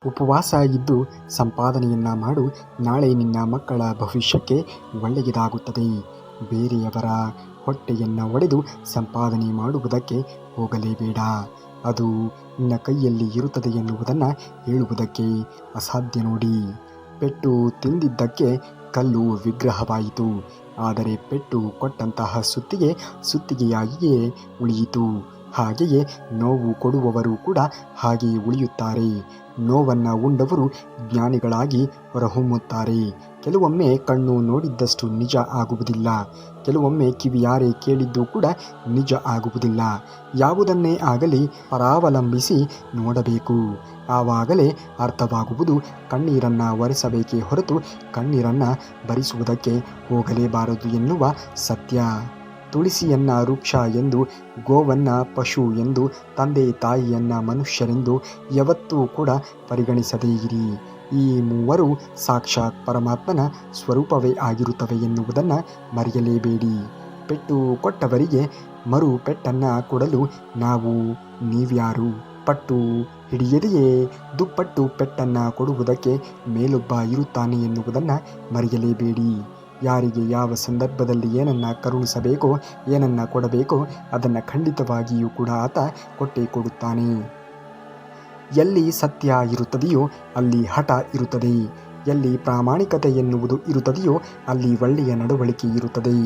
ಉಪವಾಸ ಇದ್ದು ಸಂಪಾದನೆಯನ್ನ ಮಾಡು, ನಾಳೆ ನಿನ್ನ ಮಕ್ಕಳ ಭವಿಷ್ಯಕ್ಕೆ ಒಳ್ಳೆಯದಾಗುತ್ತದೆ. ಬೇರೆಯವರ ಹೊಟ್ಟೆಯನ್ನು ಒಡೆದು ಸಂಪಾದನೆ ಮಾಡುವುದಕ್ಕೆ ಹೋಗಲೇಬೇಡ. ಅದು ನಿನ್ನ ಕೈಯಲ್ಲಿ ಇರುತ್ತದೆ ಎನ್ನುವುದನ್ನು ಹೇಳುವುದಕ್ಕೆ ಅಸಾಧ್ಯ ನೋಡಿ. ಪೆಟ್ಟು ತಿಂದಿದ್ದಕ್ಕೆ ಕಲ್ಲು ವಿಗ್ರಹವಾಯಿತು, ಆದರೆ ಪೆಟ್ಟು ಕೊಟ್ಟಂತಹ ಸುತ್ತಿಗೆಯಾಗಿಯೇ ಉಳಿಯಿತು. ಹಾಗೆಯೇ ನೋವು ಕೊಡುವವರು ಕೂಡ ಹಾಗೆಯೇ ಉಳಿಯುತ್ತಾರೆ. ನೋವನ್ನು ಉಂಡವರು ಜ್ಞಾನಿಗಳಾಗಿ ಹೊರಹೊಮ್ಮುತ್ತಾರೆ. ಕೆಲವೊಮ್ಮೆ ಕಣ್ಣು ನೋಡಿದ್ದಷ್ಟು ನಿಜ ಆಗುವುದಿಲ್ಲ, ಕೆಲವೊಮ್ಮೆ ಕಿವಿಯಾರೆ ಕೇಳಿದ್ದು ಕೂಡ ನಿಜ ಆಗುವುದಿಲ್ಲ. ಯಾವುದನ್ನೇ ಆಗಲಿ ಪರಾವಲಂಬಿಸಿ ನೋಡಬೇಕು, ಆವಾಗಲೇ ಅರ್ಥವಾಗುವುದು. ಕಣ್ಣೀರನ್ನು ಒರೆಸಬೇಕೇ ಹೊರತು ಕಣ್ಣೀರನ್ನು ಭರಿಸುವುದಕ್ಕೆ ಹೋಗಲೇಬಾರದು ಎನ್ನುವ ಸತ್ಯ. ತುಳಸಿಯನ್ನ ವೃಕ್ಷ ಎಂದು, ಗೋವನ್ನ ಪಶು ಎಂದು, ತಂದೆ ತಾಯಿಯನ್ನ ಮನುಷ್ಯರೆಂದು ಯಾವತ್ತೂ ಕೂಡ ಪರಿಗಣಿಸದೇ ಇರಿ. ಈ ಮೂವರು ಸಾಕ್ಷಾತ್ ಪರಮಾತ್ಮನ ಸ್ವರೂಪವೇ ಆಗಿರುತ್ತವೆ ಎನ್ನುವುದನ್ನು ಮರೆಯಲೇಬೇಡಿ. ಪೆಟ್ಟು ಕೊಟ್ಟವರಿಗೆ ಮರು ಪೆಟ್ಟನ್ನು ಕೊಡಲು ನೀವ್ಯಾರು? ಪಟ್ಟು ಹಿಡಿಯದೆಯೇ ದುಪ್ಪಟ್ಟು ಪೆಟ್ಟನ್ನು ಕೊಡುವುದಕ್ಕೆ ಮೇಲೊಬ್ಬ ಇರುತ್ತಾನೆ ಎನ್ನುವುದನ್ನು ಮರೆಯಲೇಬೇಡಿ. ಯಾರಿಗೆ ಯಾವ ಸಂದರ್ಭದಲ್ಲಿ ಏನನ್ನು ಕರುಣಿಸಬೇಕೋ, ಏನನ್ನು ಕೊಡಬೇಕೋ ಅದನ್ನು ಖಂಡಿತವಾಗಿಯೂ ಕೂಡ ಆತ ಕೊಟ್ಟೇ ಕೊಡುತ್ತಾನೆ. ಎಲ್ಲಿ ಸತ್ಯ ಇರುತ್ತದೆಯೋ ಅಲ್ಲಿ ಹಠ ಇರುತ್ತದೆ. ಎಲ್ಲಿ ಪ್ರಾಮಾಣಿಕತೆ ಎನ್ನುವುದು ಇರುತ್ತದೆಯೋ ಅಲ್ಲಿ ಒಳ್ಳೆಯ ನಡವಳಿಕೆ ಇರುತ್ತದೆ.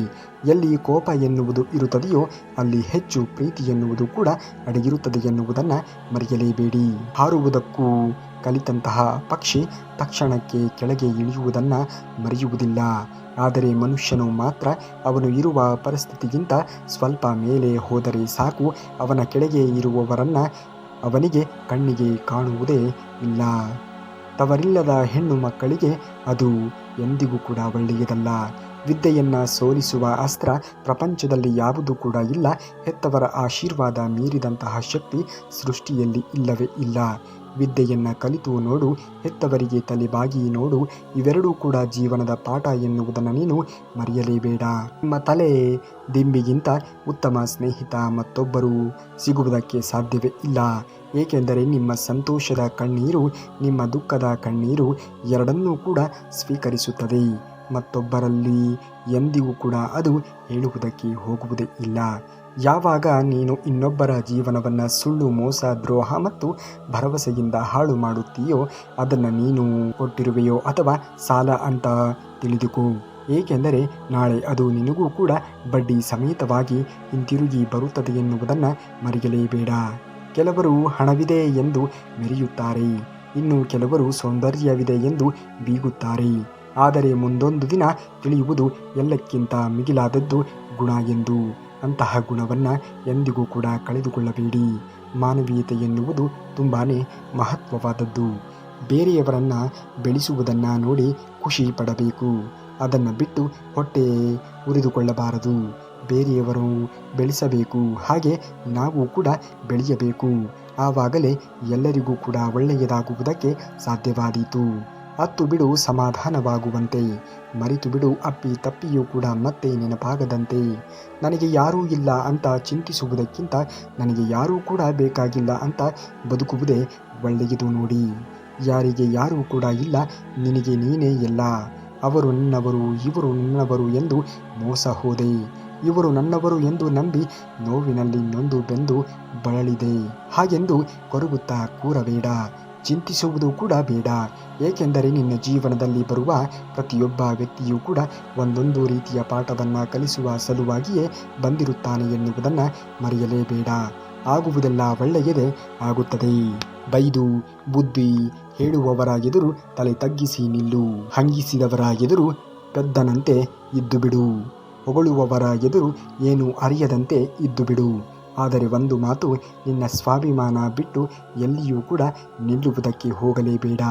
ಎಲ್ಲಿ ಕೋಪ ಎನ್ನುವುದು ಇರುತ್ತದೆಯೋ ಅಲ್ಲಿ ಹೆಚ್ಚು ಪ್ರೀತಿ ಎನ್ನುವುದು ಕೂಡ ಅಡಗಿರುತ್ತದೆ ಎನ್ನುವುದನ್ನು ಮರೆಯಲೇಬೇಡಿ. ಹಾರುವುದಕ್ಕೂ ಕಲಿತಂತಹ ಪಕ್ಷಿ ತಕ್ಷಣಕ್ಕೆ ಕೆಳಗೆ ಇಳಿಯುವುದನ್ನು ಮರೆಯುವುದಿಲ್ಲ. ಆದರೆ ಮನುಷ್ಯನು ಮಾತ್ರ ಅವನು ಇರುವ ಪರಿಸ್ಥಿತಿಗಿಂತ ಸ್ವಲ್ಪ ಮೇಲೆ ಹೋದರೆ ಸಾಕು, ಅವನ ಕೆಳಗೆ ಇರುವವರನ್ನು ಅವನಿಗೆ ಕಣ್ಣಿಗೆ ಕಾಣುವುದೇ ಇಲ್ಲ. ತವರಿಲ್ಲದ ಹೆಣ್ಣು ಮಕ್ಕಳಿಗೆ ಅದು ಎಂದಿಗೂ ಕೂಡ ಒಳ್ಳೆಯದಲ್ಲ. ವಿದ್ಯೆಯನ್ನು ಸೋಲಿಸುವ ಅಸ್ತ್ರ ಪ್ರಪಂಚದಲ್ಲಿ ಯಾವುದೂ ಕೂಡ ಇಲ್ಲ. ಹೆತ್ತವರ ಆಶೀರ್ವಾದ ಮೀರಿದಂತಹ ಶಕ್ತಿ ಸೃಷ್ಟಿಯಲ್ಲಿ ಇಲ್ಲವೇ ಇಲ್ಲ. ವಿದ್ಯೆಯನ್ನು ಕಲಿತು ನೋಡು, ಹೆತ್ತವರಿಗೆ ತಲೆಬಾಗಿ ನೋಡು. ಇವೆರಡೂ ಕೂಡ ಜೀವನದ ಪಾಠ ಎನ್ನುವುದನ್ನು ನೀನು ಮರೆಯಲೇಬೇಡ. ನಿಮ್ಮ ತಲೆ ದಿಂಬಿಗಿಂತ ಉತ್ತಮ ಸ್ನೇಹಿತ ಮತ್ತೊಬ್ಬರು ಸಿಗುವುದಕ್ಕೆ ಸಾಧ್ಯವೇ ಇಲ್ಲ. ಏಕೆಂದರೆ ನಿಮ್ಮ ಸಂತೋಷದ ಕಣ್ಣೀರು, ನಿಮ್ಮ ದುಃಖದ ಕಣ್ಣೀರು ಎರಡನ್ನೂ ಕೂಡ ಸ್ವೀಕರಿಸುತ್ತದೆ. ಮತ್ತೊಬ್ಬರಲ್ಲಿ ಎಂದಿಗೂ ಕೂಡ ಅದು ಹೇಳುವುದಕ್ಕೆ ಹೋಗುವುದೇ ಇಲ್ಲ. ಯಾವಾಗ ನೀನು ಇನ್ನೊಬ್ಬರ ಜೀವನವನ್ನು ಸುಳ್ಳು, ಮೋಸ, ದ್ರೋಹ ಮತ್ತು ಭರವಸೆಯಿಂದ ಹಾಳು ಮಾಡುತ್ತೀಯೋ ಅದನ್ನು ನೀನು ಕೊಟ್ಟಿರುವೆಯೋ ಅಥವಾ ಸಾಲ ಅಂತ ತಿಳಿದುಕೋ. ಏಕೆಂದರೆ ನಾಳೆ ಅದು ನಿನಗೂ ಕೂಡ ಬಡ್ಡಿ ಸಮೇತವಾಗಿ ಹಿಂತಿರುಗಿ ಬರುತ್ತದೆ ಎನ್ನುವುದನ್ನು ಮರೆಯಲೇಬೇಡ. ಕೆಲವರು ಹಣವಿದೆ ಎಂದು ಮೆರೆಯುತ್ತಾರೆ, ಇನ್ನು ಕೆಲವರು ಸೌಂದರ್ಯವಿದೆ ಎಂದು ಬೀಗುತ್ತಾರೆ. ಆದರೆ ಮುಂದೊಂದು ದಿನ ತಿಳಿಯುವುದು ಎಲ್ಲಕ್ಕಿಂತ ಮಿಗಿಲಾದದ್ದು ಗುಣ ಎಂದು. ಅಂತಹ ಗುಣವನ್ನು ಎಂದಿಗೂ ಕೂಡ ಕಳೆದುಕೊಳ್ಳಬೇಡಿ. ಮಾನವೀಯತೆ ಎನ್ನುವುದು ತುಂಬಾ ಮಹತ್ವವಾದದ್ದು. ಬೇರೆಯವರನ್ನು ಬೆಳೆಸುವುದನ್ನು ನೋಡಿ ಖುಷಿ ಪಡಬೇಕು, ಅದನ್ನು ಬಿಟ್ಟು ಹೊಟ್ಟೆ ಉರಿದುಕೊಳ್ಳಬಾರದು. ಬೇರೆಯವರು ಬೆಳೆಸಬೇಕು, ಹಾಗೆ ನಾವು ಕೂಡ ಬೆಳೆಯಬೇಕು. ಆವಾಗಲೇ ಎಲ್ಲರಿಗೂ ಕೂಡ ಒಳ್ಳೆಯದಾಗುವುದಕ್ಕೆ ಸಾಧ್ಯವಾದೀತು. ಅತ್ತು ಬಿಡು ಸಮಾಧಾನವಾಗುವಂತೆ, ಮರೆತು ಬಿಡು ಅಪ್ಪಿ ತಪ್ಪಿಯೂ ಕೂಡ ಮತ್ತೆ ನೆನಪಾಗದಂತೆ. ನನಗೆ ಯಾರೂ ಇಲ್ಲ ಅಂತ ಚಿಂತಿಸುವುದಕ್ಕಿಂತ ನನಗೆ ಯಾರೂ ಕೂಡ ಬೇಕಾಗಿಲ್ಲ ಅಂತ ಬದುಕುವುದೇ ಒಳ್ಳೆಯದು ನೋಡಿ. ಯಾರಿಗೆ ಯಾರೂ ಕೂಡ ಇಲ್ಲ, ನಿನಗೆ ನೀನೇ ಎಲ್ಲ. ಅವರು ನನ್ನವರು, ಇವರು ನನ್ನವರು ಎಂದು ಮೋಸ ಹೋದೆ. ಇವರು ನನ್ನವರು ಎಂದು ನಂಬಿ ನೋವಿನಲ್ಲಿ ನೊಂದು ಬೆಂದು ಬಳಲಿದೆ. ಹಾಗೆಂದು ಕೊರಗುತ್ತಾ ಕೂರಬೇಡ, ಚಿಂತಿಸುವುದು ಕೂಡ ಬೇಡ. ಏಕೆಂದರೆ ನಿನ್ನ ಜೀವನದಲ್ಲಿ ಬರುವ ಪ್ರತಿಯೊಬ್ಬ ವ್ಯಕ್ತಿಯೂ ಕೂಡ ಒಂದೊಂದು ರೀತಿಯ ಪಾಠವನ್ನು ಕಲಿಸುವ ಸಲುವಾಗಿಯೇ ಬಂದಿರುತ್ತಾನೆ ಎನ್ನುವುದನ್ನು ಮರೆಯಲೇಬೇಡ. ಆಗುವುದೆಲ್ಲ ಒಳ್ಳೆಯದೇ ಆಗುತ್ತದೆ. ಬೈದು ಬುದ್ಧಿ ಹೇಳುವವರ ಎದುರು ತಲೆ ತಗ್ಗಿಸಿ ನಿಲ್ಲು. ಹಂಗಿಸಿದವರ ಎದುರು ಪೆದ್ದನಂತೆ ಇದ್ದು ಬಿಡು. ಹೊಗಳುವವರ ಎದುರು ಏನು ಅರಿಯದಂತೆ ಇದ್ದು ಬಿಡು. ಆದರೆ ಒಂದು ಮಾತು, ನಿನ್ನ ಸ್ವಾಭಿಮಾನ ಬಿಟ್ಟು ಎಲ್ಲಿಯೂ ಕೂಡ ನಿಲ್ಲುವುದಕ್ಕೆ ಹೋಗಲೇಬೇಡ.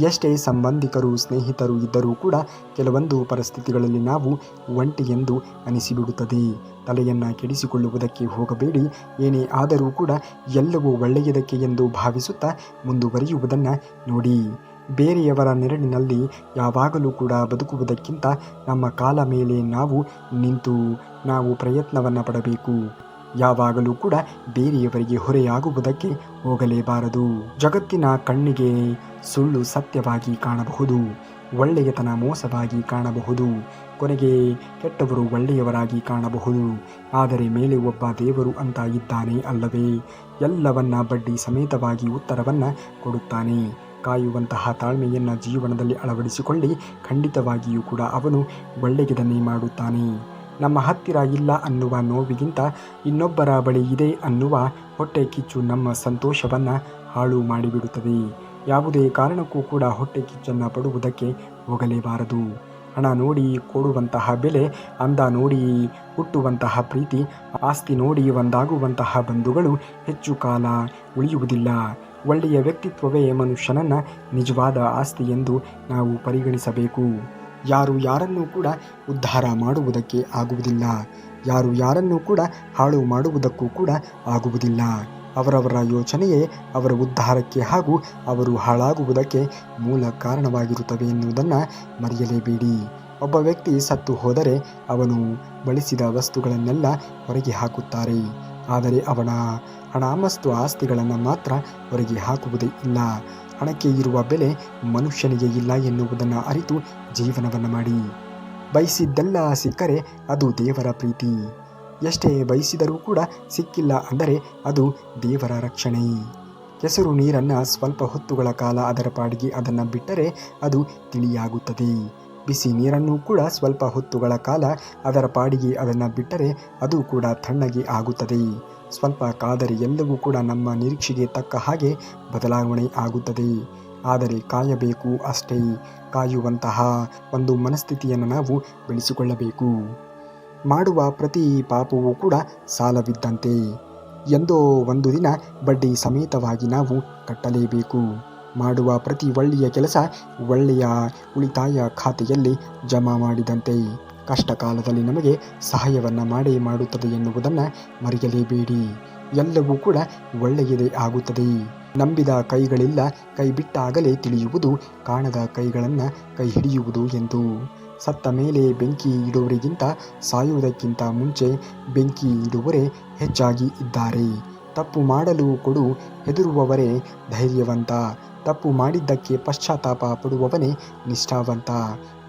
ಎಷ್ಟೇ ಸಂಬಂಧಿಕರು, ಸ್ನೇಹಿತರು ಇದ್ದರೂ ಕೂಡ ಕೆಲವೊಂದು ಪರಿಸ್ಥಿತಿಗಳಲ್ಲಿ ನಾವು ಒಂಟಿ ಎಂದು ಅನಿಸಿಬಿಡುತ್ತದೆ. ತಲೆಯನ್ನು ಕೆಡಿಸಿಕೊಳ್ಳುವುದಕ್ಕೆ ಹೋಗಬೇಡಿ. ಏನೇ ಆದರೂ ಕೂಡ ಎಲ್ಲವೂ ಒಳ್ಳೆಯದಕ್ಕೆ ಎಂದು ಭಾವಿಸುತ್ತಾ ಮುಂದುವರಿಯುವುದನ್ನು ನೋಡಿ. ಬೇರೆಯವರ ನೆರಳಿನಲ್ಲಿ ಯಾವಾಗಲೂ ಕೂಡ ಬದುಕುವುದಕ್ಕಿಂತ ನಮ್ಮ ಕಾಲ ಮೇಲೆ ನಾವು ನಿಂತು ನಾವು ಪ್ರಯತ್ನವನ್ನು ಪಡಬೇಕು. ಯಾವಾಗಲೂ ಕೂಡ ಬೇರೆಯವರಿಗೆ ಹೊರೆಯಾಗುವುದಕ್ಕೆ ಹೋಗಲೇಬಾರದು. ಜಗತ್ತಿನ ಕಣ್ಣಿಗೆ ಸುಳ್ಳು ಸತ್ಯವಾಗಿ ಕಾಣಬಹುದು, ಒಳ್ಳೆಯತನ ಮೋಸವಾಗಿ ಕಾಣಬಹುದು, ಕೊನೆಗೆ ಕೆಟ್ಟವರು ಒಳ್ಳೆಯವರಾಗಿ ಕಾಣಬಹುದು. ಆದರೆ ಮೇಲೆ ಒಬ್ಬ ದೇವರು ಅಂತ ಇದ್ದಾನೆ ಅಲ್ಲವೇ? ಎಲ್ಲವನ್ನ ಬಡ್ಡಿ ಸಮೇತವಾಗಿ ಉತ್ತರವನ್ನು ಕೊಡುತ್ತಾನೆ. ಕಾಯುವಂತಹ ತಾಳ್ಮೆಯನ್ನು ಜೀವನದಲ್ಲಿ ಅಳವಡಿಸಿಕೊಳ್ಳಿ. ಖಂಡಿತವಾಗಿಯೂ ಕೂಡ ಅವನು ಒಳ್ಳೆಯದನ್ನೇ ಮಾಡುತ್ತಾನೆ. ನಮ್ಮ ಹತ್ತಿರ ಇಲ್ಲ ಅನ್ನುವ ನೋವಿಗಿಂತ ಇನ್ನೊಬ್ಬರ ಬಳಿ ಇದೆ ಅನ್ನುವ ಹೊಟ್ಟೆ ಕಿಚ್ಚು ನಮ್ಮ ಸಂತೋಷವನ್ನು ಹಾಳು ಮಾಡಿಬಿಡುತ್ತದೆ. ಯಾವುದೇ ಕಾರಣಕ್ಕೂ ಕೂಡ ಹೊಟ್ಟೆ ಕಿಚ್ಚನ್ನು ಪಡುವುದಕ್ಕೆ ಹೋಗಲೇಬಾರದು. ಹಣ ನೋಡಿ ಕೊಡುವಂತಹ ಬೆಲೆ, ಅಂದ ನೋಡಿ ಹುಟ್ಟುವಂತಹ ಪ್ರೀತಿ, ಆಸ್ತಿ ನೋಡಿ ಒಂದಾಗುವಂತಹ ಬಂಧುಗಳು ಹೆಚ್ಚು ಕಾಲ ಉಳಿಯುವುದಿಲ್ಲ. ಒಳ್ಳೆಯ ವ್ಯಕ್ತಿತ್ವವೇ ಮನುಷ್ಯನನ್ನು ನಿಜವಾದ ಆಸ್ತಿ ಎಂದು ನಾವು ಪರಿಗಣಿಸಬೇಕು. ಯಾರು ಯಾರನ್ನೂ ಕೂಡ ಉದ್ಧಾರ ಮಾಡುವುದಕ್ಕೆ ಆಗುವುದಿಲ್ಲ, ಯಾರು ಯಾರನ್ನೂ ಕೂಡ ಹಾಳು ಮಾಡುವುದಕ್ಕೂ ಕೂಡ ಆಗುವುದಿಲ್ಲ. ಅವರವರ ಯೋಚನೆಯೇ ಅವರ ಉದ್ಧಾರಕ್ಕೆ ಹಾಗೂ ಅವರು ಹಾಳಾಗುವುದಕ್ಕೆ ಮೂಲ ಕಾರಣವಾಗಿರುತ್ತವೆ ಎನ್ನುವುದನ್ನು ಮರೆಯಲೇಬೇಡಿ. ಒಬ್ಬ ವ್ಯಕ್ತಿ ಸತ್ತು ಹೋದರೆ ಅವನು ಬಳಸಿದ ವಸ್ತುಗಳನ್ನೆಲ್ಲ ಹೊರಗೆ ಹಾಕುತ್ತಾರೆ, ಆದರೆ ಅವನ ಹಣ ಮತ್ತು ಆಸ್ತಿಗಳನ್ನು ಮಾತ್ರ ಹೊರಗೆ ಹಾಕುವುದೇ ಇಲ್ಲ. ಹಣಕ್ಕೆ ಇರುವ ಬೆಲೆ ಮನುಷ್ಯನಿಗೆ ಇಲ್ಲ ಎನ್ನುವುದನ್ನು ಅರಿತು ಜೀವನವನ್ನು ಮಾಡಿ. ಬಯಸಿದ್ದೆಲ್ಲ ಸಿಕ್ಕರೆ ಅದು ದೇವರ ಪ್ರೀತಿ. ಎಷ್ಟೇ ಬಯಸಿದರೂ ಕೂಡ ಸಿಕ್ಕಿಲ್ಲ ಅಂದರೆ ಅದು ದೇವರ ರಕ್ಷಣೆ. ಕೆಸರು ನೀರನ್ನು ಸ್ವಲ್ಪ ಹೊತ್ತುಗಳ ಕಾಲ ಅದರ ಪಾಡಿಗೆ ಅದನ್ನು ಬಿಟ್ಟರೆ ಅದು ತಿಳಿಯಾಗುತ್ತದೆ. ಬಿಸಿ ನೀರನ್ನು ಕೂಡ ಸ್ವಲ್ಪ ಹೊತ್ತುಗಳ ಕಾಲ ಅದರ ಪಾಡಿಗೆ ಅದನ್ನು ಬಿಟ್ಟರೆ ಅದು ಕೂಡ ತಣ್ಣಗೆ ಆಗುತ್ತದೆ. ಸ್ವಲ್ಪ ಕಾದರೆ ಎಲ್ಲವೂ ಕೂಡ ನಮ್ಮ ನಿರೀಕ್ಷೆಗೆ ತಕ್ಕ ಹಾಗೆ ಬದಲಾವಣೆ ಆಗುತ್ತದೆ. ಆದರೆ ಕಾಯಬೇಕು ಅಷ್ಟೇ. ಕಾಯುವಂತಹ ಒಂದು ಮನಸ್ಥಿತಿಯನ್ನು ನಾವು ಬೆಳೆಸಿಕೊಳ್ಳಬೇಕು. ಮಾಡುವ ಪ್ರತಿ ಪಾಪವೂ ಕೂಡ ಸಾಲವಿದ್ದಂತೆ. ಎಂದೋ ಒಂದು ದಿನ ಬಡ್ಡಿ ಸಮೇತವಾಗಿ ನಾವು ಕಟ್ಟಲೇಬೇಕು. ಮಾಡುವ ಪ್ರತಿ ಒಳ್ಳೆಯ ಕೆಲಸ ಒಳ್ಳೆಯ ಉಳಿತಾಯ ಖಾತೆಯಲ್ಲಿ ಜಮಾ ಮಾಡಿದಂತೆ ಕಷ್ಟ ಕಾಲದಲ್ಲಿ ನಮಗೆ ಸಹಾಯವನ್ನು ಮಾಡೇ ಮಾಡುತ್ತದೆ ಎನ್ನುವುದನ್ನು ಮರೆಯಲೇಬೇಡಿ. ಎಲ್ಲವೂ ಕೂಡ ಒಳ್ಳೆಯದೇ ಆಗುತ್ತದೆ. ನಂಬಿದ ಕೈಗಳಿಲ್ಲ, ಕೈ ಬಿಟ್ಟಾಗಲೇ ತಿಳಿಯುವುದು ಕಾಣದ ಕೈಗಳನ್ನು ಕೈ ಹಿಡಿಯುವುದು ಎಂದು. ಸತ್ತ ಮೇಲೆ ಬೆಂಕಿ ಇಡುವರಿಗಿಂತ ಸಾಯುವುದಕ್ಕಿಂತ ಮುಂಚೆ ಬೆಂಕಿ ಇಡುವವರೇ ಹೆಚ್ಚಾಗಿ ಇದ್ದಾರೆ. ತಪ್ಪು ಮಾಡಲು ಕೊಡು ಹೆದರುವವರೇ ಧೈರ್ಯವಂತ. ತಪ್ಪು ಮಾಡಿದ್ದಕ್ಕೆ ಪಶ್ಚಾತ್ತಾಪ ಪಡುವವನೇ ನಿಷ್ಠಾವಂತ.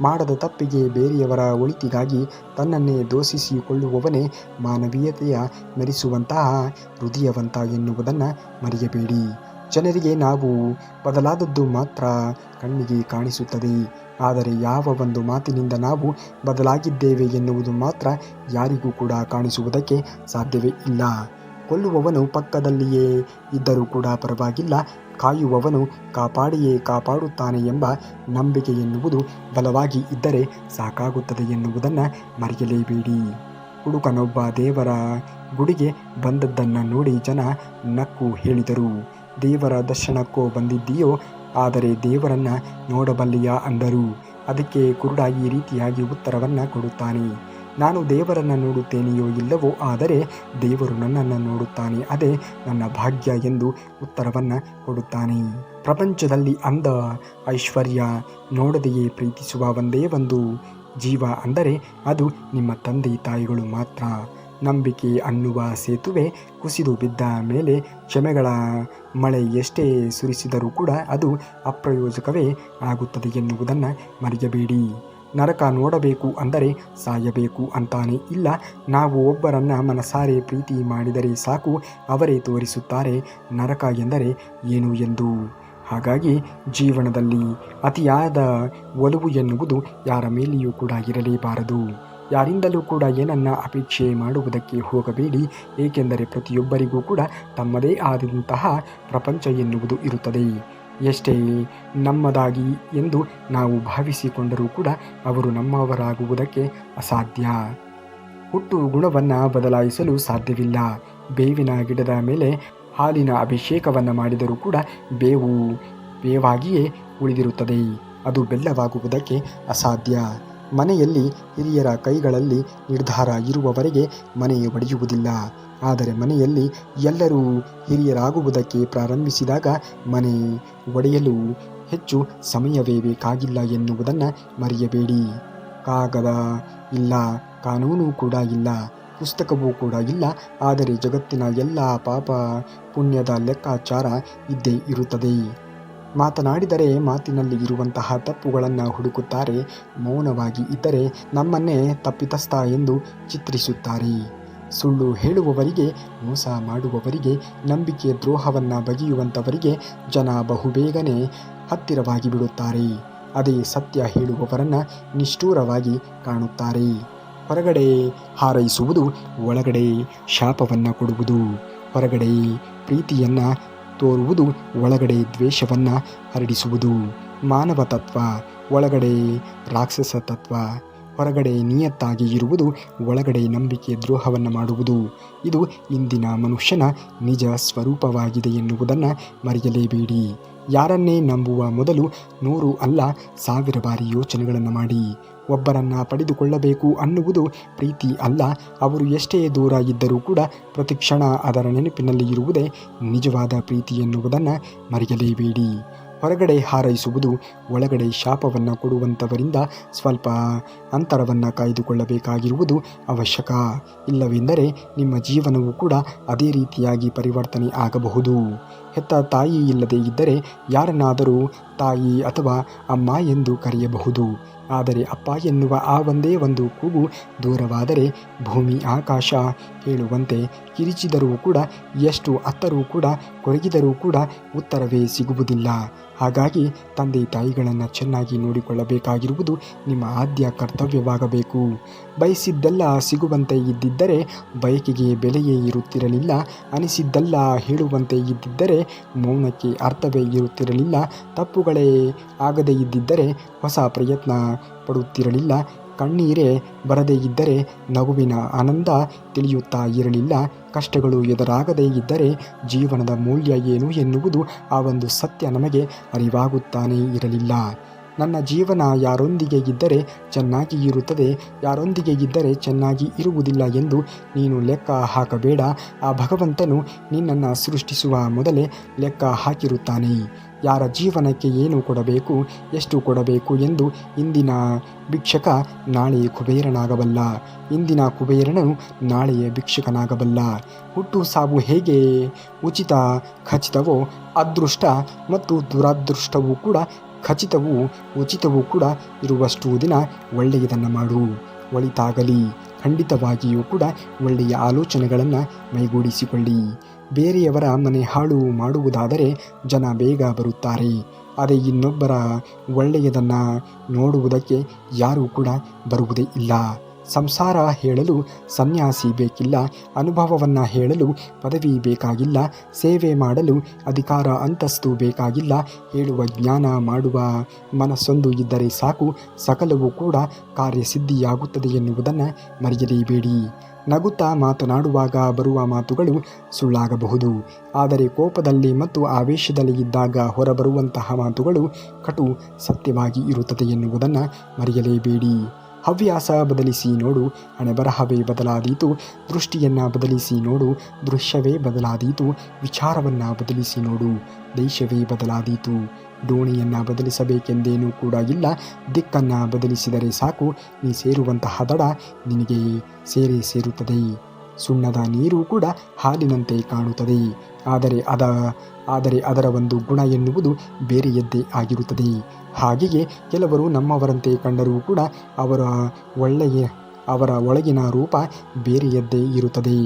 ಮಾಡದ ತಪ್ಪಿಗೆ ಬೇರೆಯವರ ಒಳಿತಿಗಾಗಿ ತನ್ನನ್ನೇ ದೋಷಿಸಿಕೊಳ್ಳುವವನೇ ಮಾನವೀಯತೆಯ ಮೆರೆಸುವಂತಹ ಹೃದಯವಂತ ಎನ್ನುವುದನ್ನು ಮರೆಯಬೇಡಿ. ಜನರಿಗೆ ನಾವು ಬದಲಾದದ್ದು ಮಾತ್ರ ಕಣ್ಣಿಗೆ ಕಾಣಿಸುತ್ತದೆ, ಆದರೆ ಯಾವ ಒಂದು ಮಾತಿನಿಂದ ನಾವು ಬದಲಾಗಿದ್ದೇವೆ ಎನ್ನುವುದು ಮಾತ್ರ ಯಾರಿಗೂ ಕೂಡ ಕಾಣಿಸುವುದಕ್ಕೆ ಸಾಧ್ಯವೇ ಇಲ್ಲ. ಕೊಲ್ಲುವವನು ಪಕ್ಕದಲ್ಲಿಯೇ ಇದ್ದರೂ ಕೂಡ ಪರವಾಗಿಲ್ಲ, ಕಾಯುವವನು ಕಾಪಾಡಿಯೇ ಕಾಪಾಡುತ್ತಾನೆ ಎಂಬ ನಂಬಿಕೆ ಎನ್ನುವುದು ಬಲವಾಗಿ ಇದ್ದರೆ ಸಾಕಾಗುತ್ತದೆ ಎನ್ನುವುದನ್ನು ಮರೆಯಲೇಬೇಡಿ. ಹುಡುಕನೊಬ್ಬ ದೇವರ ಗುಡಿಗೆ ಬಂದದ್ದನ್ನು ನೋಡಿ ಜನ ನಕ್ಕು ಹೇಳಿದರು, ದೇವರ ದರ್ಶನಕ್ಕೋ ಬಂದಿದ್ದೀಯೋ, ಆದರೆ ದೇವರನ್ನು ನೋಡಬಲ್ಲಿಯಾ ಅಂದರು. ಅದಕ್ಕೆ ಕುರುಡ ಈ ರೀತಿಯಾಗಿ ಉತ್ತರವನ್ನು ಕೊಡುತ್ತಾನೆ, ನಾನು ದೇವರನ್ನು ನೋಡುತ್ತೇನೆಯೋ ಇಲ್ಲವೋ, ಆದರೆ ದೇವರು ನನ್ನನ್ನು ನೋಡುತ್ತಾನೆ, ಅದೇ ನನ್ನ ಭಾಗ್ಯ ಎಂದು ಉತ್ತರವನ್ನು ಕೊಡುತ್ತಾನೆ. ಪ್ರಪಂಚದಲ್ಲಿ ಅಂದ, ಐಶ್ವರ್ಯ ನೋಡದೆಯೇ ಪ್ರೀತಿಸುವ ಒಂದೇ ಒಂದು ಜೀವ ಅಂದರೆ ಅದು ನಿಮ್ಮ ತಂದೆ ತಾಯಿಗಳು ಮಾತ್ರ. ನಂಬಿಕೆ ಅನ್ನುವ ಸೇತುವೆ ಕುಸಿದು ಬಿದ್ದ ಮೇಲೆ ಕ್ಷಮೆಗಳ ಮಳೆ ಎಷ್ಟೇ ಸುರಿಸಿದರೂ ಕೂಡ ಅದು ಅಪ್ರಯೋಜಕವೇ ಆಗುತ್ತದೆ ಎನ್ನುವುದನ್ನು ಮರೆಯಬೇಡಿ. ನರಕ ನೋಡಬೇಕು ಅಂದರೆ ಸಾಯಬೇಕು ಅಂತಾನೆ ಇಲ್ಲ. ನಾವು ಒಬ್ಬರನ್ನು ಮನಸಾರೆ ಪ್ರೀತಿ ಮಾಡಿದರೆ ಸಾಕು, ಅವರೇ ತೋರಿಸುತ್ತಾರೆ ನರಕ ಎಂದರೆ ಏನು ಎಂದು. ಹಾಗಾಗಿ ಜೀವನದಲ್ಲಿ ಅತಿಯಾದ ಒಲವು ಎನ್ನುವುದು ಯಾರ ಮೇಲೆಯೂ ಕೂಡ ಇರಲೇಬಾರದು. ಯಾರಿಂದಲೂ ಕೂಡ ಏನನ್ನ ಅಪೇಕ್ಷೆ ಮಾಡುವುದಕ್ಕೆ ಹೋಗಬೇಡಿ, ಏಕೆಂದರೆ ಪ್ರತಿಯೊಬ್ಬರಿಗೂ ಕೂಡ ತಮ್ಮದೇ ಆದಂತಹ ಪ್ರಪಂಚ ಎನ್ನುವುದು ಇರುತ್ತದೆ. ಎಷ್ಟೇ ನಮ್ಮದಾಗಿ ಎಂದು ನಾವು ಭಾವಿಸಿಕೊಂಡರೂ ಕೂಡ ಅವರು ನಮ್ಮವರಾಗುವುದಕ್ಕೆ ಅಸಾಧ್ಯ. ಹುಟ್ಟು ಗುಣವನ್ನು ಬದಲಾಯಿಸಲು ಸಾಧ್ಯವಿಲ್ಲ. ಬೇವಿನ ಗಿಡದ ಮೇಲೆ ಹಾಲಿನ ಅಭಿಷೇಕವನ್ನು ಮಾಡಿದರೂ ಕೂಡ ಬೇವು ಬೇವಾಗಿಯೇ ಉಳಿದಿರುತ್ತದೆ, ಅದು ಬೆಲ್ಲವಾಗುವುದಕ್ಕೆ ಅಸಾಧ್ಯ. ಮನೆಯಲ್ಲಿ ಹಿರಿಯರ ಕೈಗಳಲ್ಲಿ ನಿರ್ಧಾರ ಇರುವವರೆಗೆ ಮನೆ ಒಡೆಯುವುದಿಲ್ಲ, ಆದರೆ ಮನೆಯಲ್ಲಿ ಎಲ್ಲರೂ ಹಿರಿಯರಾಗುವುದಕ್ಕೆ ಪ್ರಾರಂಭಿಸಿದಾಗ ಮನೆ ಒಡೆಯಲು ಹೆಚ್ಚು ಸಮಯವೇ ಬೇಕಾಗಿಲ್ಲ ಎನ್ನುವುದನ್ನು ಮರೆಯಬೇಡಿ. ಕಾಗದ ಇಲ್ಲ, ಕಾನೂನು ಕೂಡ ಇಲ್ಲ, ಪುಸ್ತಕವೂ ಕೂಡ ಇಲ್ಲ. ಆದರೆ ಜಗತ್ತಿನ ಎಲ್ಲ ಪಾಪ ಪುಣ್ಯದ ಲೆಕ್ಕಾಚಾರ ಇದ್ದೇ ಇರುತ್ತದೆ. ಮಾತನಾಡಿದರೆ ಮಾತಿನಲ್ಲಿ ಇರುವಂತಹ ತಪ್ಪುಗಳನ್ನು ಹುಡುಕುತ್ತಾರೆ. ಮೌನವಾಗಿ ಇದ್ದರೆ ನಮ್ಮನ್ನೇ ತಪ್ಪಿತಸ್ಥ ಎಂದು ಚಿತ್ರಿಸುತ್ತಾರೆ. ಸುಳ್ಳು ಹೇಳುವವರಿಗೆ, ಮೋಸ ಮಾಡುವವರಿಗೆ, ನಂಬಿಕೆ ದ್ರೋಹವನ್ನು ಬಗೆಯುವಂಥವರಿಗೆ ಜನ ಬಹುಬೇಗನೆ ಹತ್ತಿರವಾಗಿ ಬಿಡುತ್ತಾರೆ. ಅದೇ ಸತ್ಯ ಹೇಳುವವರನ್ನು ನಿಷ್ಠೂರವಾಗಿ ಕಾಣುತ್ತಾರೆ. ಹೊರಗಡೆ ಹಾರೈಸುವುದು ಒಳಗಡೆ ಶಾಪವನ್ನು ಕೊಡುವುದು. ಹೊರಗಡೆ ಪ್ರೀತಿಯನ್ನು ತೋರುವುದು ಒಳಗಡೆ ದ್ವೇಷವನ್ನು ಹರಡಿಸುವುದು. ಮಾನವ ತತ್ವ, ಒಳಗಡೆ ರಾಕ್ಷಸ ತತ್ವ. ಹೊರಗಡೆ ನಿಯತ್ತಾಗಿ ಇರುವುದು, ಒಳಗಡೆ ನಂಬಿಕೆ ದ್ರೋಹವನ್ನು ಮಾಡುವುದು. ಇದು ಇಂದಿನ ಮನುಷ್ಯನ ನಿಜ ಸ್ವರೂಪವಾಗಿದೆ ಎನ್ನುವುದನ್ನು ಮರೆಯಲೇಬೇಡಿ. ಯಾರನ್ನೇ ನಂಬುವ ಮೊದಲು 100 ಅಲ್ಲ 1000 ಬಾರಿ ಯೋಚನೆಗಳನ್ನು ಮಾಡಿ. ಒಬ್ಬರನ್ನು ಪಡೆದುಕೊಳ್ಳಬೇಕು ಅನ್ನುವುದು ಪ್ರೀತಿ ಅಲ್ಲ. ಅವರು ಎಷ್ಟೇ ದೂರ ಇದ್ದರೂ ಕೂಡ ಪ್ರತಿಕ್ಷಣ ಅದರ ನೆನಪಿನಲ್ಲಿ ಇರುವುದೇ ನಿಜವಾದ ಪ್ರೀತಿ ಎನ್ನುವುದನ್ನು ಮರೆಯಲೇಬೇಡಿ. ಹೊರಗಡೆ ಹಾರೈಸುವುದು ಒಳಗಡೆ ಶಾಪವನ್ನು ಕೊಡುವಂಥವರಿಂದ ಸ್ವಲ್ಪ ಅಂತರವನ್ನು ಕಾಯ್ದುಕೊಳ್ಳಬೇಕಾಗಿರುವುದು ಅವಶ್ಯಕ. ಇಲ್ಲವೆಂದರೆ ನಿಮ್ಮ ಜೀವನವೂ ಕೂಡ ಅದೇ ರೀತಿಯಾಗಿ ಪರಿವರ್ತನೆ ಆಗಬಹುದು. ಹೆತ್ತ ತಾಯಿ ಇಲ್ಲದೆ ಇದ್ದರೆ ಯಾರನ್ನಾದರೂ ತಾಯಿ ಅಥವಾ ಅಮ್ಮ ಎಂದು ಕರೆಯಬಹುದು. ಆದರೆ ಅಪ್ಪ ಎನ್ನುವ ಆ ಒಂದೇ ಒಂದು ಕೂಗು ದೂರವಾದರೆ ಭೂಮಿ ಆಕಾಶ ಹೇಳುವಂತೆ ಕಿರಿಚಿದರೂ ಕೂಡ, ಎಷ್ಟು ಅತ್ತರೂ ಕೂಡ, ಕೊರಗಿದರೂ ಕೂಡ ಉತ್ತರವೇ ಸಿಗುವುದಿಲ್ಲ. ಹಾಗಾಗಿ ತಂದೆ ತಾಯಿಗಳನ್ನು ಚೆನ್ನಾಗಿ ನೋಡಿಕೊಳ್ಳಬೇಕಾಗಿರುವುದು ನಿಮ್ಮ ಆದ್ಯ ಕರ್ತವ್ಯವಾಗಬೇಕು. ಬಯಸಿದ್ದೆಲ್ಲ ಸಿಗುವಂತೆ ಇದ್ದಿದ್ದರೆ ಬಯಕೆಗೆ ಬೆಲೆಯೇ ಇರುತ್ತಿರಲಿಲ್ಲ. ಅನಿಸಿದ್ದೆಲ್ಲ ಹೇಳುವಂತೆ ಇದ್ದಿದ್ದರೆ ಮೌನಕ್ಕೆ ಅರ್ಥವೇ ಇರುತ್ತಿರಲಿಲ್ಲ. ತಪ್ಪುಗಳೇ ಆಗದೇ ಇದ್ದಿದ್ದರೆ ಹೊಸ ಪ್ರಯತ್ನ ಪಡುತ್ತಿರಲಿಲ್ಲ. ಕಣ್ಣೀರೇ ಬರದೇ ಇದ್ದರೆ ನಗುವಿನ ಆನಂದ ತಿಳಿಯುತ್ತಾ ಇರಲಿಲ್ಲ. ಕಷ್ಟಗಳು ಎದುರಾಗದೇ ಇದ್ದರೆ ಜೀವನದ ಮೂಲ್ಯ ಏನು ಎನ್ನುವುದು ಆ ಒಂದು ಸತ್ಯ ನಮಗೆ ಅರಿವಾಗುತ್ತಾನೇ ಇರಲಿಲ್ಲ. ನನ್ನ ಜೀವನ ಯಾರೊಂದಿಗೆ ಇದ್ದರೆ ಚೆನ್ನಾಗಿ ಇರುತ್ತದೆ, ಯಾರೊಂದಿಗೆ ಇದ್ದರೆ ಚೆನ್ನಾಗಿ ಇರುವುದಿಲ್ಲ ಎಂದು ನೀನು ಲೆಕ್ಕ ಹಾಕಬೇಡ. ಆ ಭಗವಂತನು ನಿನ್ನನ್ನು ಸೃಷ್ಟಿಸುವ ಮೊದಲೇ ಲೆಕ್ಕ ಹಾಕಿರುತ್ತಾನೆ. ಯಾರ ಜೀವನಕ್ಕೆ ಏನು ಕೊಡಬೇಕು, ಎಷ್ಟು ಕೊಡಬೇಕು ಎಂದು ಇಂದಿನ ಭಿಕ್ಷಕ ನಾಳೆ ಕುಬೇರನಾಗಬಲ್ಲ. ಇಂದಿನ ಕುಬೇರನು ನಾಳೆಯ ಭಿಕ್ಷಕನಾಗಬಲ್ಲ. ಹುಟ್ಟು ಸಾವು ಹೇಗೆ ಉಚಿತ ಖಚಿತವೋ, ಅದೃಷ್ಟ ಮತ್ತು ದುರದೃಷ್ಟವೂ ಕೂಡ ಖಚಿತವೂ ಉಚಿತವೂ ಕೂಡ ಇರುವಷ್ಟು ದಿನ ಒಳ್ಳೆಯದನ್ನು ಮಾಡು. ಒಳಿತಾಗಲಿ. ಖಂಡಿತವಾಗಿಯೂ ಕೂಡ ಒಳ್ಳೆಯ ಆಲೋಚನೆಗಳನ್ನು ಮೈಗೂಡಿಸಿಕೊಳ್ಳಿ. ಬೇರೆಯವರ ಮನೆ ಹಾಳು ಮಾಡುವುದಾದರೆ ಜನ ಬೇಗ ಬರುತ್ತಾರೆ. ಅದೇ ಇನ್ನೊಬ್ಬರ ಒಳ್ಳೆಯದನ್ನು ನೋಡುವುದಕ್ಕೆ ಯಾರೂ ಕೂಡ ಬರುವುದೇ ಇಲ್ಲ. ಸಂಸಾರ ಹೇಳಲು ಸನ್ಯಾಸಿ ಬೇಕಿಲ್ಲ. ಅನುಭವವನ್ನು ಹೇಳಲು ಪದವಿ ಬೇಕಾಗಿಲ್ಲ. ಸೇವೆ ಮಾಡಲು ಅಧಿಕಾರ ಅಂತಸ್ತು ಬೇಕಾಗಿಲ್ಲ. ಹೇಳುವ ಜ್ಞಾನ, ಮಾಡುವ ಮನಸ್ಸೊಂದು ಇದ್ದರೆ ಸಾಕು, ಸಕಲವೂ ಕೂಡ ಕಾರ್ಯಸಿದ್ಧಿಯಾಗುತ್ತದೆ ಎನ್ನುವುದನ್ನು ಮರೆಯಲೇಬೇಡಿ. ನಗುತ್ತಾ ಮಾತನಾಡುವಾಗ ಬರುವ ಮಾತುಗಳು ಸುಳ್ಳಾಗಬಹುದು. ಆದರೆ ಕೋಪದಲ್ಲಿ ಮತ್ತು ಆವೇಶದಲ್ಲಿ ಇದ್ದಾಗ ಹೊರಬರುವಂತಹ ಮಾತುಗಳು ಕಟು ಸತ್ಯವಾಗಿ ಇರುತ್ತದೆ ಎನ್ನುವುದನ್ನು ಮರೆಯಲೇಬೇಡಿ. ಹವ್ಯಾಸ ಬದಲಿಸಿ ನೋಡು, ಹಣೆಬರಹವೇ ಬದಲಾದೀತು. ದೃಷ್ಟಿಯನ್ನು ಬದಲಿಸಿ ನೋಡು, ದೃಶ್ಯವೇ ಬದಲಾದೀತು. ವಿಚಾರವನ್ನು ಬದಲಿಸಿ ನೋಡು, ದೇಶವೇ ಬದಲಾದೀತು. ದೋಣಿಯನ್ನು ಬದಲಿಸಬೇಕೆಂದೇನೂ ಕೂಡ ಇಲ್ಲ. ದಿಕ್ಕನ್ನು ಬದಲಿಸಿದರೆ ಸಾಕು, ನೀ ಸೇರುವಂತಹ ದಡ ನಿನಗೆ ಸೇರುತ್ತದೆ. ಸುಣ್ಣದ ನೀರು ಕೂಡ ಹಾಲಿನಂತೆ ಕಾಣುತ್ತದೆ. ಆದರೆ ಅದರ ಒಂದು ಗುಣ ಎನ್ನುವುದು ಬೇರೆಯದ್ದೇ ಆಗಿರುತ್ತದೆ. ಹಾಗೆಯೇ ಕೆಲವರು ನಮ್ಮವರಂತೆ ಕಂಡರೂ ಕೂಡ ಅವರ ಒಳಗಿನ ರೂಪ ಬೇರೆಯದ್ದೇ ಇರುತ್ತದೆ.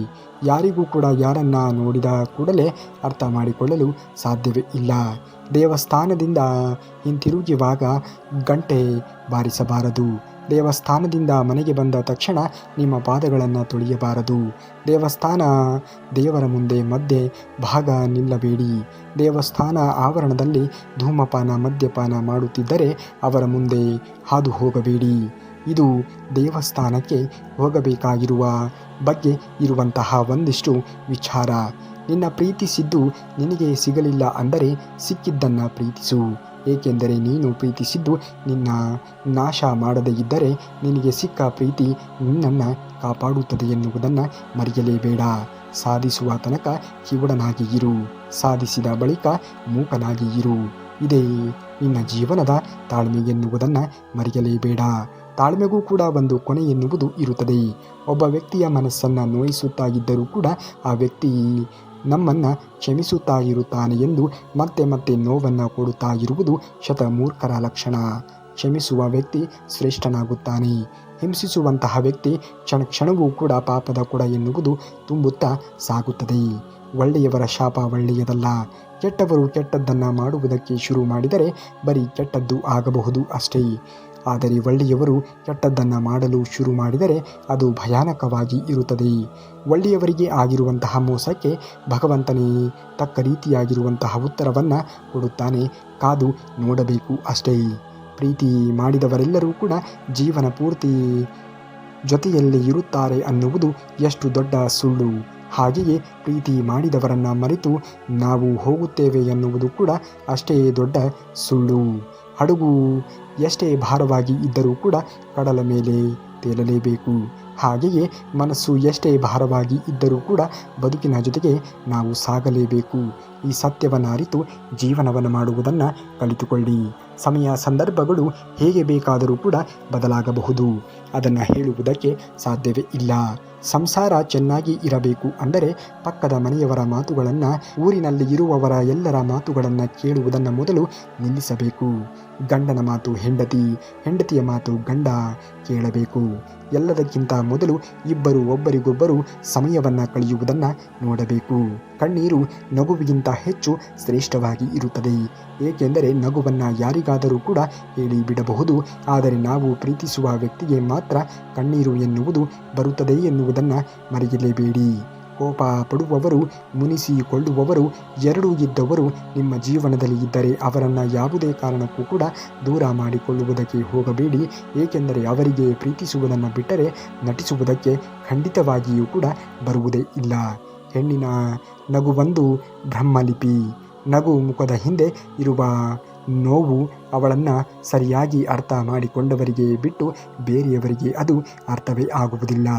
ಯಾರಿಗೂ ಕೂಡ ಯಾರನ್ನು ನೋಡಿದ ಕೂಡಲೇ ಅರ್ಥ ಮಾಡಿಕೊಳ್ಳಲು ಸಾಧ್ಯವೇ ಇಲ್ಲ. ದೇವಸ್ಥಾನದಿಂದ ಹಿಂತಿರುಗುವಾಗ ಗಂಟೆ ಬಾರಿಸಬಾರದು. ದೇವಸ್ಥಾನದಿಂದ ಮನೆಗೆ ಬಂದ ತಕ್ಷಣ ನಿಮ್ಮ ಪಾದಗಳನ್ನು ತೊಳೆಯಬಾರದು. ದೇವರ ಮುಂದೆ ಮಧ್ಯೆ ಭಾಗ ನಿಲ್ಲಬೇಡಿ. ದೇವಸ್ಥಾನ ಆವರಣದಲ್ಲಿ ಧೂಮಪಾನ, ಮದ್ಯಪಾನ ಮಾಡುತ್ತಿದ್ದರೆ ಅವರ ಮುಂದೆ ಹಾದು ಹೋಗಬೇಡಿ. ಇದು ದೇವಸ್ಥಾನಕ್ಕೆ ಹೋಗಬೇಕಾಗಿರುವ ಬಗ್ಗೆ ಇರುವಂತಹ ಒಂದಿಷ್ಟು ವಿಚಾರ. ನಿನ್ನ ಪ್ರೀತಿಸಿದ್ದು ನಿನಗೆ ಸಿಗಲಿಲ್ಲ ಅಂದರೆ ಸಿಕ್ಕಿದ್ದನ್ನು ಪ್ರೀತಿಸು. ಏಕೆಂದರೆ ನೀನು ಪ್ರೀತಿಸಿದ್ದು ನಿನ್ನ ನಾಶ ಮಾಡದೇ ಇದ್ದರೆ ನಿನಗೆ ಸಿಕ್ಕ ಪ್ರೀತಿ ನಿನ್ನನ್ನು ಕಾಪಾಡುತ್ತದೆ ಎನ್ನುವುದನ್ನು ಮರೆಯಲೇಬೇಡ. ಸಾಧಿಸುವ ತನಕ ಕಿವುಡನಾಗಿ ಇರು, ಸಾಧಿಸಿದ ಬಳಿಕ ಮೂಕನಾಗಿ ಇರು. ಇದೇ ನಿನ್ನ ಜೀವನದ ತಾಳ್ಮೆ ಎನ್ನುವುದನ್ನು ಮರೆಯಲೇಬೇಡ. ತಾಳ್ಮೆಗೂ ಕೂಡ ಒಂದು ಕೊನೆ ಎನ್ನುವುದು ಇರುತ್ತದೆ. ಒಬ್ಬ ವ್ಯಕ್ತಿಯ ಮನಸ್ಸನ್ನು ನೋಯಿಸುತ್ತಾ ಇದ್ದರೂ ಕೂಡ ಆ ವ್ಯಕ್ತಿ ನಮ್ಮನ್ನು ಕ್ಷಮಿಸುತ್ತಾ ಇರುತ್ತಾನೆ ಎಂದು ಮತ್ತೆ ಮತ್ತೆ ನೋವನ್ನು ಕೊಡುತ್ತಾ ಇರುವುದು ಶತಮೂರ್ಖರ ಲಕ್ಷಣ. ಕ್ಷಮಿಸುವ ವ್ಯಕ್ತಿ ಶ್ರೇಷ್ಠನಾಗುತ್ತಾನೆ. ಹಿಂಸಿಸುವಂತಹ ವ್ಯಕ್ತಿ ಕ್ಷಣ ಕ್ಷಣವೂ ಕೂಡ ಪಾಪದ ಕೊಡ ಎನ್ನುವುದು ತುಂಬುತ್ತಾ ಸಾಗುತ್ತದೆ. ಒಳ್ಳೆಯವರ ಶಾಪ ಒಳ್ಳೆಯದಲ್ಲ. ಕೆಟ್ಟವರು ಕೆಟ್ಟದ್ದನ್ನು ಮಾಡುವುದಕ್ಕೆ ಶುರು ಮಾಡಿದರೆ ಬರೀ ಕೆಟ್ಟದ್ದು ಆಗಬಹುದು ಅಷ್ಟೇ. ಆದರೆ ಒಳ್ಳೆಯವರು ಕೆಟ್ಟದ್ದನ್ನು ಮಾಡಲು ಶುರು ಮಾಡಿದರೆ ಅದು ಭಯಾನಕವಾಗಿ ಇರುತ್ತದೆ. ಒಳ್ಳೆಯವರಿಗೆ ಆಗಿರುವಂತಹ ಮೋಸಕ್ಕೆ ಭಗವಂತನೇ ತಕ್ಕ ರೀತಿಯಾಗಿರುವಂತಹ ಉತ್ತರವನ್ನು ಕೊಡುತ್ತಾನೆ. ಕಾದು ನೋಡಬೇಕು ಅಷ್ಟೇ. ಪ್ರೀತಿ ಮಾಡಿದವರೆಲ್ಲರೂ ಕೂಡ ಜೀವನ ಪೂರ್ತಿ ಜೊತೆಯಲ್ಲಿ ಇರುತ್ತಾರೆ ಅನ್ನುವುದು ಎಷ್ಟು ದೊಡ್ಡ ಸುಳ್ಳು. ಹಾಗೆಯೇ ಪ್ರೀತಿ ಮಾಡಿದವರನ್ನು ಮರೆತು ನಾವು ಹೋಗುತ್ತೇವೆ ಎನ್ನುವುದು ಕೂಡ ಅಷ್ಟೇ ದೊಡ್ಡ ಸುಳ್ಳು. ಹಡಗು ಎಷ್ಟೇ ಭಾರವಾಗಿ ಇದ್ದರೂ ಕೂಡ ಕಡಲ ಮೇಲೆ ತೇಲಲೇಬೇಕು. ಹಾಗೆಯೇ ಮನಸ್ಸು ಎಷ್ಟೇ ಭಾರವಾಗಿ ಇದ್ದರೂ ಕೂಡ ಬದುಕಿನ ಜೊತೆಗೆ ನಾವು ಸಾಗಲೇಬೇಕು. ಈ ಸತ್ಯವನ್ನು ಅರಿತು ಜೀವನವನ್ನು ಮಾಡುವುದನ್ನು ಕಲಿತುಕೊಳ್ಳಿ. ಸಮಯ ಸಂದರ್ಭಗಳು ಹೇಗೆ ಬೇಕಾದರೂ ಕೂಡ ಬದಲಾಗಬಹುದು. ಅದನ್ನು ಹೇಳುವುದಕ್ಕೆ ಸಾಧ್ಯವೇ ಇಲ್ಲ. ಸಂಸಾರ ಚೆನ್ನಾಗಿ ಇರಬೇಕು ಅಂದರೆ ಪಕ್ಕದ ಮನೆಯವರ ಮಾತುಗಳನ್ನು, ಊರಿನಲ್ಲಿ ಇರುವವರ ಎಲ್ಲರ ಮಾತುಗಳನ್ನು ಕೇಳುವುದನ್ನು ಮೊದಲು ನಿಲ್ಲಿಸಬೇಕು. ಗಂಡನ ಮಾತು ಹೆಂಡತಿ, ಹೆಂಡತಿಯ ಮಾತು ಗಂಡ ಕೇಳಬೇಕು. ಎಲ್ಲದಕ್ಕಿಂತ ಮೊದಲು ಇಬ್ಬರು ಒಬ್ಬರಿಗೊಬ್ಬರು ಸಮಯವನ್ನು ಕಳೆಯುವುದನ್ನು ನೋಡಬೇಕು. ಕಣ್ಣೀರು ನಗುವಿಗಿಂತ ಹೆಚ್ಚು ಶ್ರೇಷ್ಠವಾಗಿ ಇರುತ್ತದೆ. ಏಕೆಂದರೆ ನಗುವನ್ನು ಯಾರಿಗಾದರೂ ಕೂಡ ಹೇಳಿ ಬಿಡಬಹುದು. ಆದರೆ ನಾವು ಪ್ರೀತಿಸುವ ವ್ಯಕ್ತಿಗೆ ಮಾತ್ರ ಕಣ್ಣೀರು ಎನ್ನುವುದು ಬರುತ್ತದೆ ಎನ್ನುವುದನ್ನು ಮರೆಯಲೇಬೇಡಿ. ಕೋಪ ಪಡುವವರು, ಮುನಿಸಿಕೊಳ್ಳುವವರು ಎರಡೂ ಇದ್ದವರು ನಿಮ್ಮ ಜೀವನದಲ್ಲಿ ಇದ್ದರೆ ಅವರನ್ನು ಯಾವುದೇ ಕಾರಣಕ್ಕೂ ಕೂಡ ದೂರ ಮಾಡಿಕೊಳ್ಳುವುದಕ್ಕೆ ಹೋಗಬೇಡಿ. ಏಕೆಂದರೆ ಅವರಿಗೆ ಪ್ರೀತಿಸುವುದನ್ನು ಬಿಟ್ಟರೆ ನಟಿಸುವುದಕ್ಕೆ ಖಂಡಿತವಾಗಿಯೂ ಕೂಡ ಬರುವುದೇ ಇಲ್ಲ. ಹೆಣ್ಣಿನ ನಗುವೊಂದು ಬ್ರಹ್ಮಲಿಪಿ. ನಗು ಮುಖದ ಹಿಂದೆ ಇರುವ ನೋವು ಅವಳನ್ನು ಸರಿಯಾಗಿ ಅರ್ಥ ಮಾಡಿಕೊಂಡವರಿಗೆ ಬಿಟ್ಟು ಬೇರೆಯವರಿಗೆ ಅದು ಅರ್ಥವೇ ಆಗುವುದಿಲ್ಲ.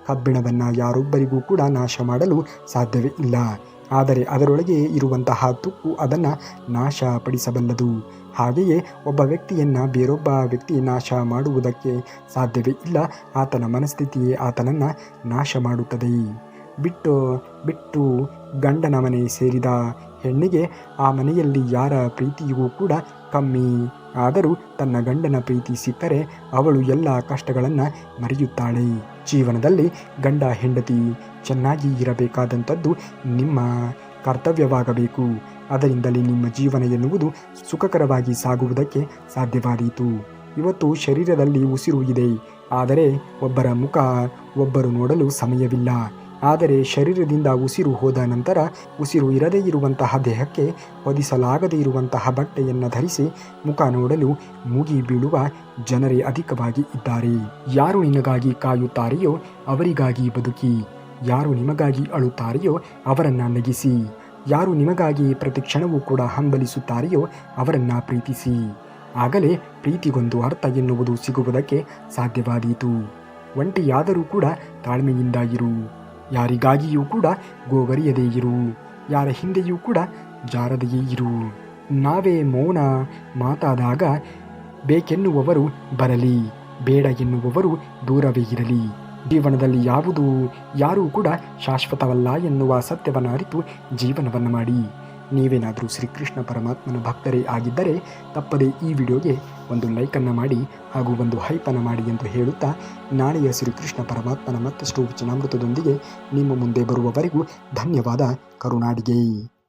ಕಬ್ಬಿಣವನ್ನು ಯಾರೊಬ್ಬರಿಗೂ ಕೂಡ ನಾಶ ಮಾಡಲು ಸಾಧ್ಯವೇ ಇಲ್ಲ. ಆದರೆ ಅದರೊಳಗೆ ಇರುವಂತಹ ತುಕ್ಕು ಅದನ್ನು ನಾಶಪಡಿಸಬಲ್ಲದು. ಹಾಗೆಯೇ ಒಬ್ಬ ವ್ಯಕ್ತಿಯನ್ನು ಬೇರೊಬ್ಬ ವ್ಯಕ್ತಿ ನಾಶ ಮಾಡುವುದಕ್ಕೆ ಸಾಧ್ಯವೇ ಇಲ್ಲ. ಆತನ ಮನಸ್ಥಿತಿಯೇ ಆತನನ್ನು ನಾಶ ಮಾಡುತ್ತದೆ. ಬಿಟ್ಟು ಗಂಡನ ಮನೆ ಸೇರಿದ ಹೆಣ್ಣಿಗೆ ಆ ಮನೆಯಲ್ಲಿ ಯಾರ ಪ್ರೀತಿಯೂ ಕೂಡ ಕಮ್ಮಿ. ಆದರೂ ತನ್ನ ಗಂಡನ ಪ್ರೀತಿ ಸಿಕ್ಕರೆ ಅವಳು ಎಲ್ಲ ಕಷ್ಟಗಳನ್ನು ಮರೆಯುತ್ತಾಳೆ. ಜೀವನದಲ್ಲಿ ಗಂಡ ಹೆಂಡತಿ ಚೆನ್ನಾಗಿ ಇರಬೇಕಾದಂಥದ್ದು ನಿಮ್ಮ ಕರ್ತವ್ಯವಾಗಬೇಕು. ಅದರಿಂದಲೇ ನಿಮ್ಮ ಜೀವನ ಎನ್ನುವುದು ಸುಖಕರವಾಗಿ ಸಾಗುವುದಕ್ಕೆ ಸಾಧ್ಯವಾದೀತು. ಇವತ್ತು ಶರೀರದಲ್ಲಿ ಉಸಿರು ಇದೆ, ಆದರೆ ಒಬ್ಬರ ಮುಖ ಒಬ್ಬರು ನೋಡಲು ಸಮಯವಿಲ್ಲ. ಆದರೆ ಶರೀರದಿಂದ ಉಸಿರು ಹೋದ ನಂತರ ಉಸಿರು ಇರದೇ ಇರುವಂತಹ ದೇಹಕ್ಕೆ ಹೊದಿಸಲಾಗದೇ ಇರುವಂತಹ ಬಟ್ಟೆಯನ್ನು ಧರಿಸಿ ಮುಖ ನೋಡಲು ಮುಗಿ ಬೀಳುವ ಜನರೇ ಅಧಿಕವಾಗಿ ಇದ್ದಾರೆ. ಯಾರು ನಿನಗಾಗಿ ಕಾಯುತ್ತಾರೆಯೋ ಅವರಿಗಾಗಿ ಬದುಕಿ. ಯಾರು ನಿಮಗಾಗಿ ಅಳುತ್ತಾರೆಯೋ ಅವರನ್ನು ನಗಿಸಿ. ಯಾರು ನಿಮಗಾಗಿ ಪ್ರತಿ ಕ್ಷಣವೂ ಕೂಡ ಹಂಬಲಿಸುತ್ತಾರೆಯೋ ಅವರನ್ನು ಪ್ರೀತಿಸಿ. ಆಗಲೇ ಪ್ರೀತಿಗೊಂದು ಅರ್ಥ ಎನ್ನುವುದು ಸಿಗುವುದಕ್ಕೆ ಸಾಧ್ಯವಾದೀತು. ಒಂಟಿಯಾದರೂ ಕೂಡ ತಾಳ್ಮೆಯಿಂದ ಇರು. ಯಾರಿಗಾಗಿಯೂ ಕೂಡ ಗೋಗರಿಯದೇ ಇರು. ಯಾರ ಹಿಂದೆಯೂ ಕೂಡ ಜಾರದೆಯೇ ಇರು. ನಾವೇ ಮೌನ ಮಾತಾದಾಗ ಬೇಕೆನ್ನುವವರು ಬರಲಿ, ಬೇಡ ಎನ್ನುವವರು ದೂರವೇ ಇರಲಿ. ಜೀವನದಲ್ಲಿ ಯಾರೂ ಕೂಡ ಶಾಶ್ವತವಲ್ಲ ಎನ್ನುವ ಸತ್ಯವನ್ನು ಅರಿತು ಜೀವನವನ್ನು ಮಾಡಿ. ನೀವೇನಾದರೂ ಶ್ರೀಕೃಷ್ಣ ಪರಮಾತ್ಮನ ಭಕ್ತರೇ ಆಗಿದ್ದರೆ ತಪ್ಪದೇ ಈ ವಿಡಿಯೋಗೆ ಒಂದು ಲೈಕನ್ನು ಮಾಡಿ ಹಾಗೂ ಒಂದು ಹೈಪನ್ನು ಮಾಡಿ ಎಂದು ಹೇಳುತ್ತಾ, ನಾಳೆಯ ಶ್ರೀಕೃಷ್ಣ ಪರಮಾತ್ಮನ ಮತ್ತಷ್ಟು ವಚನಾಮೃತದೊಂದಿಗೆ ನಿಮ್ಮ ಮುಂದೆ ಬರುವವರೆಗೂ ಧನ್ಯವಾದ. ಕರುನಾಡಿಗೆ.